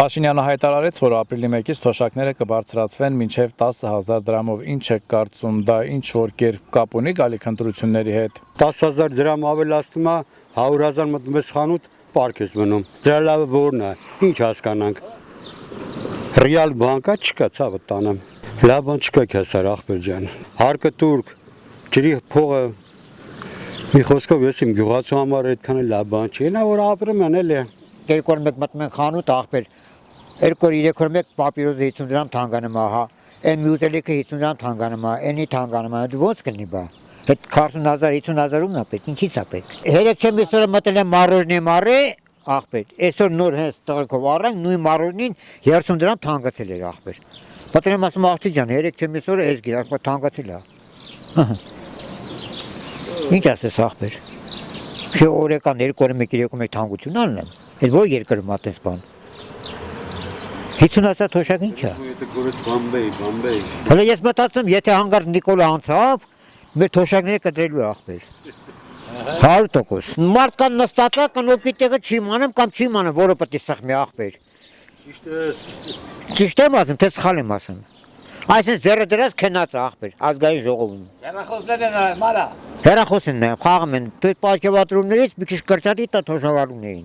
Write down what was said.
Փաշինյանը հայտարարեց, որ ապրիլի 1-ից թոշակները կբարձրացվեն մինչև 10,000 դրամով։ Ինչ եք կարծում, դա ինչ որ կերպ կապ ունի գալիք ընտրությունների հետ։ 10,000 դրամ ավելացնում է, 100,000 մտնես խանութ պարկ ես մնում։ Դրա լավը որն է, ինչ հասկանանք։ Ռեալ բանկա չկա, ցավը տանեմ։ Լավ բան չկա քեսար ախպեր ջան։ Հարկը турք, ջրի փողը մի խոսքով ես իմ գյուղացու համար այդքան լավ բան չի, նա որ ապրում են էլի։ Երկու օր մեկ մտնում ենք խանութ ախպեր, 2 օր 3 օր մեկ պապիրոզը 50 դրամ թանգանում է, հա, այն մյուտելիքը 50 դրամ թանգանում է, այնի թանգանում է, ոնց կլինի բա։ Այդ 40,000, 50,000 ումն է պետք, ինչի՞ց է պետք։ Երեք չեմ այսօր մտել եմ մարոժնի մարե, ախպեր, այսօր նոր հենց տղերքով առանք նույն մարոժնին 30 դրամ թանկացել էր ախպեր։ Պատրեմ ասում աղջի ջան, երեք չեմ այսօր էս գիրակ թանկացել է։ Ինչ ասես ախպեր։ Չէ օրեկան 2 օրը 1-3 թանկություն անեմ։ Այդ որ երկրում ատես բան։ 50,000 թոշակ ինչ է։ Եթե գորդ բամբեի։ Հələ ես մտածում, եթե հանգարց Նիկոլը անցավ, մեր թոշակները կտրելու է ախպեր։ 100%։ Մարդկան նստած է, կնոպի տեղը չի մանեմ կամ չի մանեմ, որը պետք է սխմի ախպեր։ Ճիշտ եմ ասում, թե սխալ եմ ասում։ Այսինքն ձեռը դրած քնած է ախպեր, ազգային ժողովում։ Հեռախոսներն են, մարա։ Հեռախոսն է, խաղում են, դու այդ պատկերատրումներից մի քիչ կրճատի տա թոշակառուներին։